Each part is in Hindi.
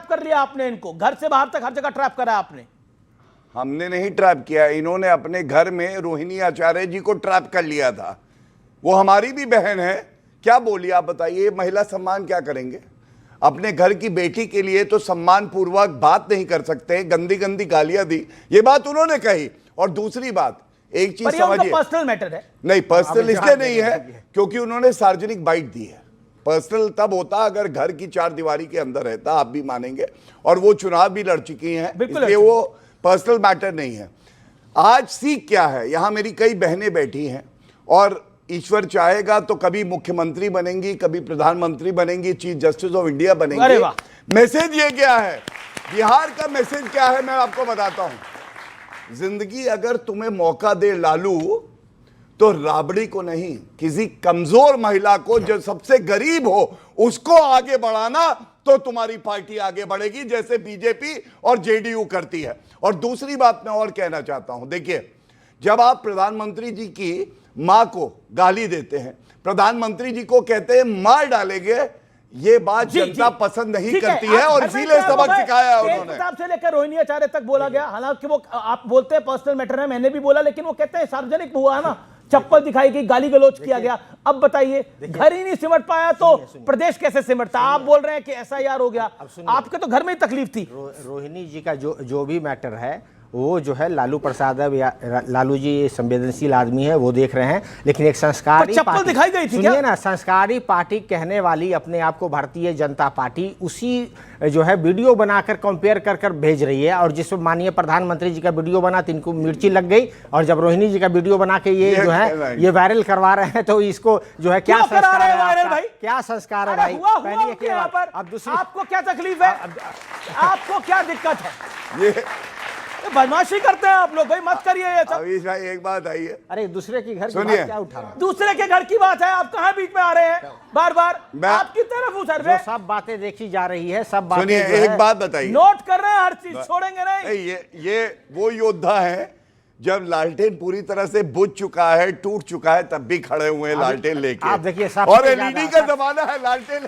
ट्रैप कर लिया आपने, इनको घर से बाहर तक हर जगह ट्रैप करा आपने। हमने नहीं ट्रैप किया, इन्होंने अपने घर में रोहिणी आचार्य जी को ट्रैप कर लिया था। वो हमारी भी बहन है, क्या बोलिए आप बताइए, महिला सम्मान क्या करेंगे? अपने घर की बेटी के लिए तो सम्मान पूर्वक बात नहीं कर सकते, गंदी गंदी गालियां दी, ये बात उन्होंने कही। और दूसरी बात, एक चीज समझिए, पर्सनल मैटर है। नहीं, पर्सनल इसलिए नहीं है क्योंकि उन्होंने सार्वजनिक बाइट दी है। पर्सनल तब होता अगर घर की चार दीवारी के अंदर रहता, आप भी मानेंगे, और वो चुनाव भी लड़ चुकी हैं, इसलिए वो पर्सनल मैटर नहीं है। आज सीख क्या है, यहां मेरी कई बहनें बैठी हैं और ईश्वर चाहेगा तो कभी मुख्यमंत्री बनेंगी, कभी प्रधानमंत्री बनेंगी, चीफ जस्टिस ऑफ इंडिया बनेंगी। मैसेज ये क्या है, बिहार का मैसेज क्या है, मैं आपको बताता हूं। जिंदगी अगर तुम्हें मौका दे लालू, तो राबड़ी को नहीं, किसी कमजोर महिला को जो सबसे गरीब हो उसको आगे बढ़ाना, तो तुम्हारी पार्टी आगे बढ़ेगी, जैसे बीजेपी और जेडीयू करती है। और दूसरी बात मैं और कहना चाहता हूं, देखिए, जब आप प्रधानमंत्री जी की मां को गाली देते हैं, प्रधानमंत्री जी को कहते हैं मार डालेंगे, ये बात जनता पसंद नहीं करती है, और इसीलिए सबक सिखाया है उन्होंने। प्रताप से लेकर रोहिणी आचार्य तक बोला गया, हालांकि वो आप बोलते हैं पर्सनल मैटर है, मैंने भी बोला, लेकिन वो कहते हैं सार्वजनिक हुआ है ना, चप्पल दिखाई गई, गाली गलौज किया गया। अब बताइए, घर ही नहीं सिमट पाया तो प्रदेश कैसे सिमटता? आप बोल रहे हैं कि एसआईआर हो गया, आपके तो घर में ही तकलीफ थी। रोहिणी जी का जो भी मैटर है, वो जो है लालू प्रसाद या लालू जी संवेदनशील आदमी है, वो देख रहे हैं, लेकिन एक संस्कारी चप्पल दिखाई गई थी, सुनिए ना, संस्कारी पार्टी कहने वाली अपने आप को भारतीय जनता पार्टी, उसी जो है वीडियो बनाकर कंपेयर कर कर भेज रही है। और जिसमें माननीय प्रधानमंत्री जी का वीडियो बना तो इनको मिर्ची लग गई, और जब रोहिणी जी का वीडियो बना के ये जो है ये वायरल करवा रहे हैं, तो इसको जो है क्या संस्कार है भाई, क्या संस्कार है भाई? पहले अब दूसरी, आपको क्या तकलीफ है, आपको क्या दिक्कत है? ये बदमाशी करते हैं आप लोग, भाई मत करिए ये सब। अवीश भाई एक बात आई है, अरे दूसरे की घर की बात क्या उठा रहे हैं? दूसरे के घर की बात है, आप कहां बीच में आ रहे हैं बार बार? आपकी तरफ उतर रहे, सब बातें देखी जा रही है, सब बातें। सुनिए, एक बात बताइए, नोट कर रहे हैं हर चीज, छोड़ेंगे नहीं। ये वो योद्धा है, जब लालटेन पूरी तरह से बुझ चुका है, टूट चुका है, तब भी खड़े हुए हैं लालटेन लेके। आप देखिए, और एलईडी का जमाना है, लालटेन।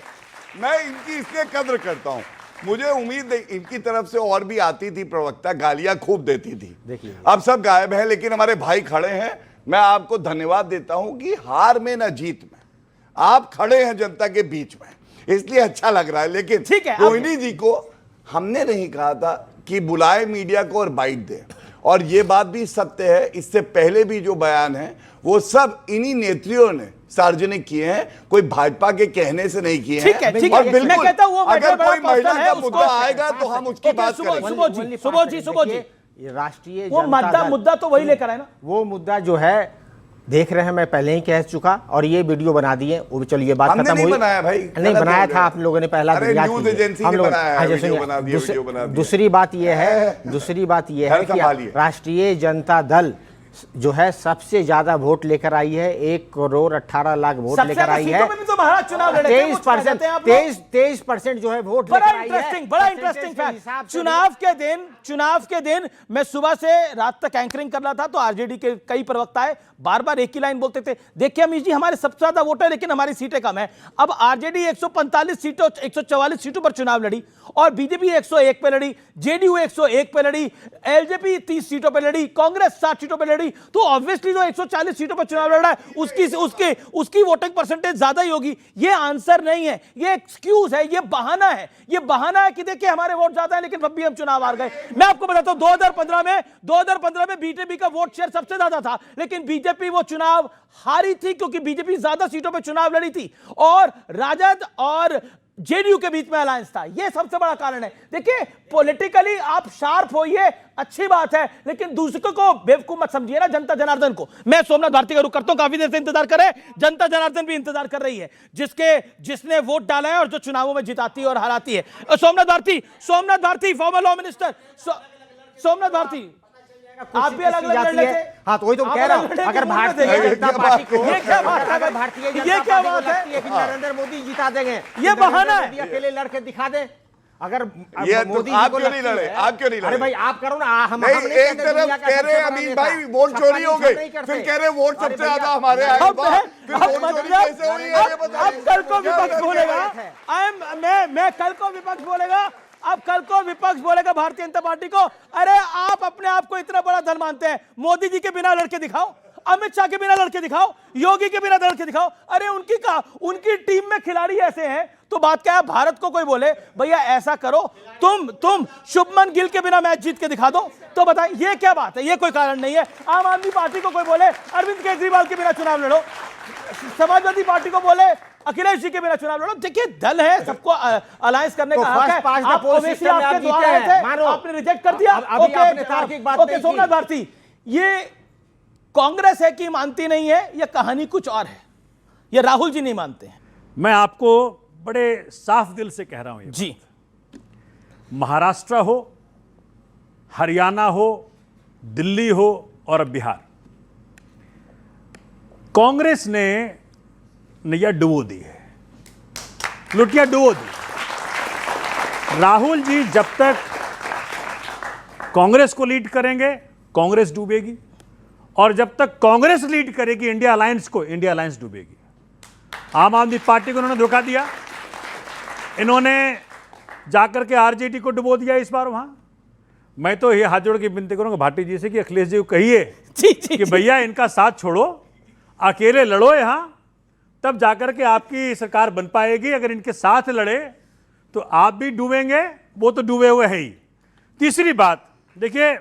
मैं इनकी इसलिए कद्र करता हूं, मुझे उम्मीद इनकी तरफ से और भी आती थी प्रवक्ता, गालियां खूब देती थी, देखिए अब सब गायब है, लेकिन हमारे भाई खड़े हैं। मैं आपको धन्यवाद देता हूं कि हार में ना जीत में आप खड़े हैं जनता के बीच में, इसलिए अच्छा लग रहा है। लेकिन रोहिणी जी को हमने नहीं कहा था कि बुलाए मीडिया को और बाइट दे, और ये बात भी सत्य है, इससे पहले भी जो बयान है वो सब इन्हीं नेत्रियों ने सार्वजनिक किए हैं, कोई भाजपा के कहने से नहीं किए हैं। ठीक है, और बिल्कुल अगर कोई महिला का मुद्दा आएगा तो हम उसकी बात करेंगे। सुबोध जी, राष्ट्रीय वो मुद्दा तो वही लेकर है ना, वो मुद्दा जो है देख रहे हैं, मैं पहले ही कह चुका, और ये वीडियो बना दिए, वो भी चलिए बात खत्म हुई। बनाया भाई, नहीं बनाया था आप लोगों ने, पहला न्यूज़ एजेंसी ने बनाया है, वीडियो बना दिया। दूसरी बात ये है कि राष्ट्रीय जनता दल जो है सबसे ज्यादा वोट लेकर आई है, 1,18,00,000 वोट लेकर आई है। 23% जो है वोट लेकर आई है। बड़ा इंटरेस्टिंग फैक्ट, चुनाव के दिन मैं सुबह से रात तक एंकरिंग कर रहा था, तो आरजेडी के कई प्रवक्ता बार बार एक ही लाइन बोलते थे, देखिए अमीश जी, हमारे सबसे ज्यादा वोट है लेकिन हमारी सीटें कम है। अब आरजेडी 145 सीटों 144 सीटों पर चुनाव लड़ी, और बीजेपी 101 पे लड़ी, जेडीयू 101 पे लड़ी, एलजेपी 30 सीटों पे लड़ी, कांग्रेस 60 सीटों पे लड़ी। तो ऑब्वियसली जो 140 सीटों पर चुनाव लड़ रहा है उसकी वोटिंग परसेंटेज ज्यादा ही होगी। ये आंसर नहीं है, ये एक्सक्यूज है, ये बहाना है कि देखिए हमारे वोट ज्यादा है लेकिन अब भी हम चुनाव हार गए। मैं आपको बताता हूं, 2015 में बीजेपी का वोट शेयर सबसे ज्यादा था, लेकिन बीजेपी वो चुनाव हारी थी क्योंकि बीजेपी ज्यादा सीटों पर चुनाव लड़ी थी, और राजद और जेडीयू के बीच में अलायंस था। यह सबसे बड़ा कारण है। देखिए, पॉलिटिकली आप शार्प होइए, अच्छी बात है, लेकिन दूसरों को बेवकूफ मत समझिए ना, जनता जनार्दन को। मैं सोमनाथ भारती का रुख करता हूं, काफी देर से इंतजार कर रहे हैं, जनता जनार्दन भी इंतजार कर रही है, जिसने वोट डाला है और जो चुनावों में जिताती है और हराती है। Somnath Bharti former law minister, Somnath Bharti, आप भी अलग अलग लड़ लेते। हाँ, तो वही तो कह रहा हूं, अगर भारतीय जनता पार्टी को, ये क्या बात है, कि नरेंद्र मोदी जिता देंगे, ये बहाना है, अकेले लड़के दिखा दे। अगर मोदी आप क्यों नहीं लड़े? अरे भाई आप करो ना, हम एक तरफ कह रहे अमीन भाई वोट चोरी हो गई, फिर कह रहे वोट सबसे ज्यादा हमारे आए, फिर वोट चोरी कैसे हो रही है ये बताइए। कल को विपक्ष बोलेगा, मैं कल को विपक्ष बोलेगा अब कल को विपक्ष बोलेगा भारतीय जनता पार्टी को, अरे आप अपने आप को इतना बड़ा धन मानते हैं, मोदी जी के बिना लड़के दिखाओ, अमित शाह के बिना लड़के दिखाओ, योगी के बिना लड़के दिखाओ। अरे उनकी टीम में खिलाड़ी ऐसे हैं, तो बात क्या है, भारत को कोई बोले भैया ऐसा करो, तुम शुभमन गिल के बिना मैच जीत के दिखा दो, तो बताएं ये क्या बात है? ये कोई कारण नहीं है। आम आदमी पार्टी को कोई बोले अरविंद केजरीवाल के बिना चुनाव लड़ो, समाजवादी पार्टी को बोले अखिलेश जी के बिना चुनाव लड़ो। देखिए दल है, सबको अलायंस करने का हक है। आप ओवैसी आपके द्वार आए थे, आपने रिजेक्ट कर दिया। ओके सोमनाथ भारती, ये कांग्रेस है कि मानती नहीं है, या कहानी कुछ और है, या राहुल जी नहीं मानते हैं? मैं आपको बड़े साफ दिल से कह रहा हूं जी, महाराष्ट्र हो, हरियाणा हो, दिल्ली हो और अब बिहार, कांग्रेस ने नैया डुबो दी है, लुटिया डुबो दी। राहुल जी जब तक कांग्रेस को लीड करेंगे कांग्रेस डूबेगी, और जब तक कांग्रेस लीड करेगी इंडिया अलायंस को, इंडिया अलायंस डूबेगी। आम आदमी पार्टी को इन्होंने धोखा दिया, इन्होंने जाकर के आरजेडी को डुबो दिया इस बार वहां। मैं तो ये हाथ जोड़ के विनती करूंगा भाटी जी से कि अखिलेश जी को कहिए कि भैया इनका साथ छोड़ो, अकेले लड़ो यहां, तब जाकर के आपकी सरकार बन पाएगी। अगर इनके साथ लड़े तो आप भी डूबेंगे, वो तो डूबे हुए हैं ही। तीसरी बात देखिए,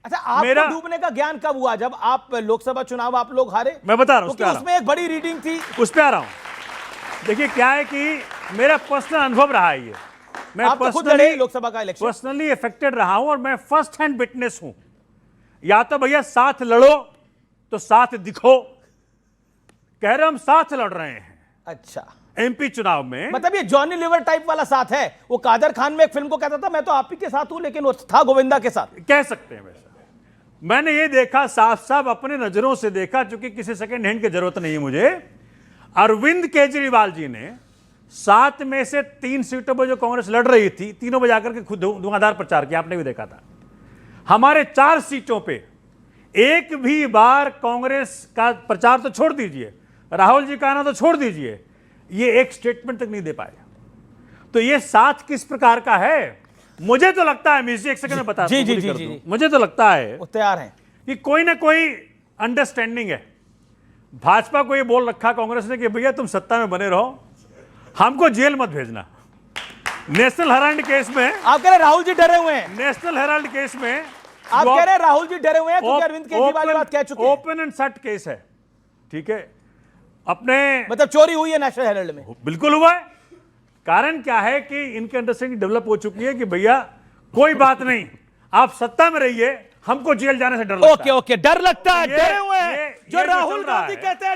अच्छा आपको डूबने का ज्ञान कब हुआ? जब आप लोकसभा चुनाव आप लोग हारे? मैं बता रहा हूं, तो उसमें एक बड़ी रीडिंग थी, उस पे आ रहा हूं। देखिए क्या है कि मेरा पर्सनल अनुभव रहा है ये, मैं आप तो खुद लड़े लोकसभा का इलेक्शन, पर्सनली अफेक्टेड रहा हूं और मैं फर्स्ट हैंड विटनेस हूं। या तो भैया साथ लड़ो तो साथ दिखो, कह रहे हम साथ लड़ रहे हैं। अच्छा, एमपी चुनाव में मतलब ये जॉनी लीवर टाइप वाला साथ है। वो कादर खान में एक फिल्म को कहता था मैं तो आप ही के साथ हूं, लेकिन वो था गोविंदा के साथ, कह सकते हैं। वैसा मैंने ये देखा, साफ साफ अपने नजरों से देखा, चूंकि किसी सेकंड हैंड की जरूरत नहीं है मुझे। अरविंद केजरीवाल जी ने 7 में से 3 सीटों पर जो कांग्रेस लड़ रही थी, तीनों में जाकर के खुद धुआंधार प्रचार किया, आपने भी देखा था। हमारे 4 सीटों पे एक भी बार कांग्रेस का प्रचार तो छोड़ दीजिए, राहुल जी का आना तो छोड़ दीजिए, ये एक स्टेटमेंट तक नहीं दे पाए। तो ये साथ किस प्रकार का है? मुझे तो लगता है, एक सेकंड में बता दूं, मुझे तो लगता है वो तैयार हैं कि कोई ना कोई अंडरस्टैंडिंग है। भाजपा को ये बोल रखा कांग्रेस ने कि भैया तुम सत्ता में बने रहो, हमको जेल मत भेजना। नेशनल हेराल्ड केस में आप कह रहे राहुल जी डरे हुए हैं, नेशनल हेराल्ड केस में आप कह रहे राहुल जी डरे हुए हैं क्योंकि अरविंद केजरीवाल ये बात कह चुके हैं। ओपन एंड शट केस है, ठीक है, अपने मतलब चोरी हुई है नेशनल हेराल्ड में, बिल्कुल हुआ है। कारण क्या है कि इनके अंडरस्टैंडिंग डेवलप हो चुकी है कि भैया कोई बात नहीं, आप सत्ता में रहिए, हमको जेल जाने से डर लगता है। ओके डर लगता है, डरे हुए हैं जो राहुल गांधी कहते हैं।